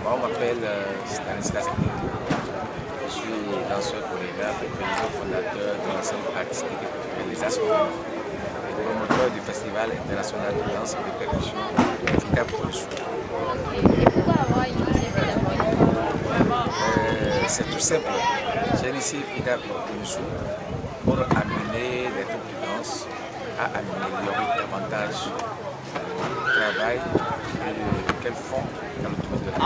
Moi, on m'appelle Stanislas Ndeto. Je suis danseur chorégraphe et président fondateur de l'ensemble artistique et culturel Les Assourins, et promoteur du Festival international de danse et de percussion FIDA pour le Sou. Et pourquoi avoir initié FIDA pour le Sou? C'est tout simple. J'ai initié FIDA pour le Sou pour amener les troupes de danse à améliorer davantage le travail qu'elles font dans le domaine de la danse.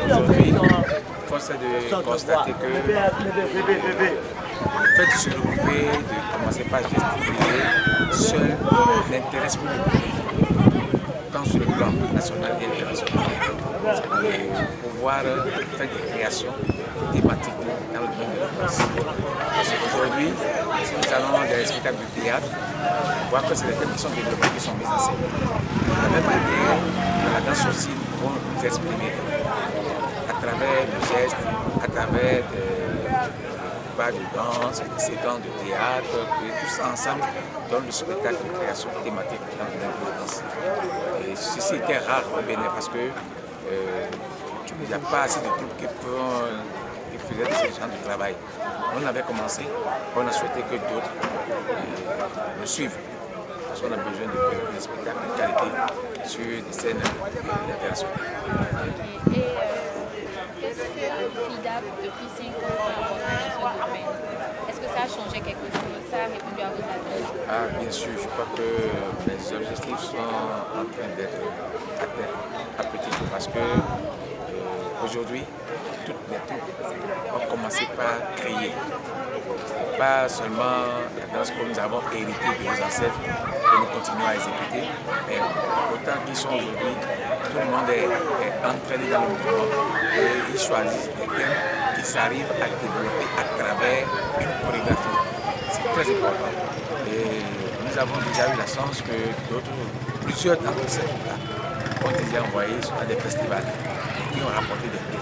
Aujourd'hui, force est de constater que le fait de se regrouper, de commencer par gesticuler, seul n'intéresse plus le public, tant sur le plan national et international. C'est de pouvoir faire des créations thématiques dans le domaine de la danse. Parce qu'aujourd'hui, si nous allons dans des spectacles de théâtre, on voit que c'est des thèmes qui sont développés, qui sont mis en scène. De la même manière, dans la danse aussi, nous pouvons nous exprimer à travers le geste, à travers des pas de danse, des séquences de théâtre, et tout ça ensemble donne le spectacle de création thématique dans le domaine de la danse. Et ceci était rare au Bénin parce que il n'y a pas assez de troupes qui faisaient ce genre de travail. On avait commencé, on a souhaité que d'autres le suivent. Parce qu'on a besoin de présenter des spectacles de qualité sur des scènes internationales. Et qu'est-ce que FIDA, depuis 5 ans, a apporté dans ce domaine? Est-ce que ça a changé quelque chose? Ça a répondu à vos attentes? Ah, bien sûr, je crois que les objectifs sont en train d'être atteints à petit peu parce que aujourd'hui, toutes les troupes ont commencé par créer. Pas seulement la danse que nous avons héritée de nos ancêtres que nous continuons à exécuter, mais autant qu'ils sont aujourd'hui, tout le monde est entraîné dans le mouvement et ils choisissent des thèmes qu'ils arrivent à développer à travers une chorégraphie. C'est très important. Et nous avons déjà eu la chance que plusieurs d'entre ces troupes-là ont déjà envoyé à des festivals et qui ont rapporté des prix.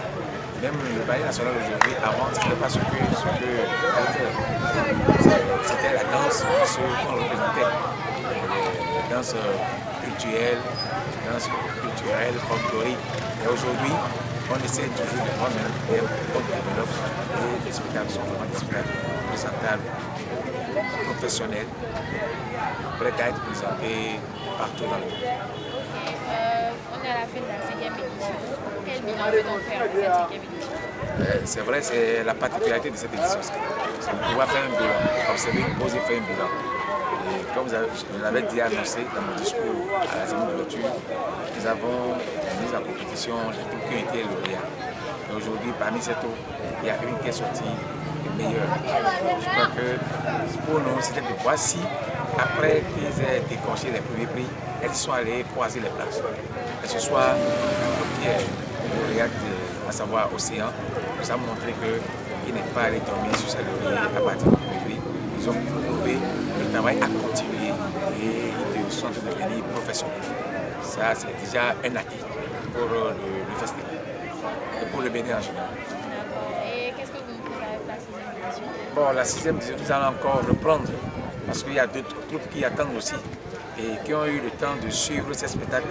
Même le ballet national aujourd'hui, avant, ce n'était pas ce que c'était la danse, ce qu'on représentait. Les danses culturelles, folkloriques. Et aujourd'hui, on essaie toujours de voir qu'on développe et les spectacles sont vraiment des spectacles présentables, professionnels, prêts à être présentés partout dans le monde. On est à la fin de la 5e édition. Quel bilan peut-on faire de cette 5e édition? C'est vrai, c'est la particularité de cette édition. C'est de pouvoir faire un bilan, observer une pause et faire un bilan. Et comme je l'avais dit annoncé dans mon discours à la cérémonie d'ouverture, nous avons mis en compétition les troupes qui ont été lauréats. Et aujourd'hui, parmi ces troupes, il y a une qui est sortie meilleure. Je crois que pour nous, c'était de voir si, après qu'ils aient décroché les premiers prix, elles sont allées croiser les places. Que ce soit qui est lauréate, à savoir Océan, nous a montré qu'il n'est pas allé dormir sur sa laurier à partir du premier prix. Ils ont prouvé que le travail a continué et ils sont devenus professionnels. Ça, c'est déjà un acquis pour le festival et pour le Bénin en général. Et qu'est-ce que vous nous préparez pour la 6e édition? Bon, la 6e édition, nous allons encore reprendre parce qu'il y a d'autres troupes qui attendent aussi et qui ont eu le temps de suivre ces spectacles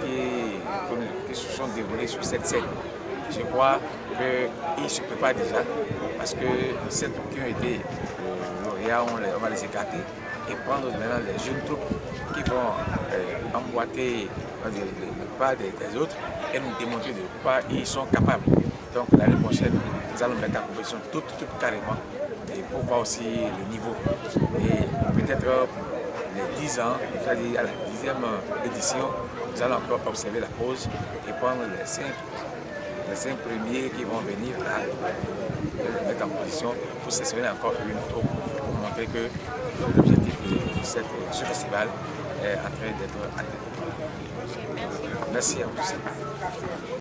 qui se sont déroulés sur cette scène. Je crois qu'ils se préparent déjà parce que ces troupes qui ont été lauréats, on va les écarter et prendre maintenant les jeunes troupes qui vont emboîter le pas des autres et nous démontrer de quoi ils sont capables. Donc l'année prochaine, nous allons mettre en compétition toutes carrément et pour voir aussi le niveau. Et peut-être les 10 ans, c'est-à-dire à la 10e édition, nous allons encore observer la pause et prendre les 5 premiers qui vont venir à mettre en position pour sélectionner encore une troupe pour montrer que l'objectif de ce festival est en train d'être atteint. Merci. Merci à vous.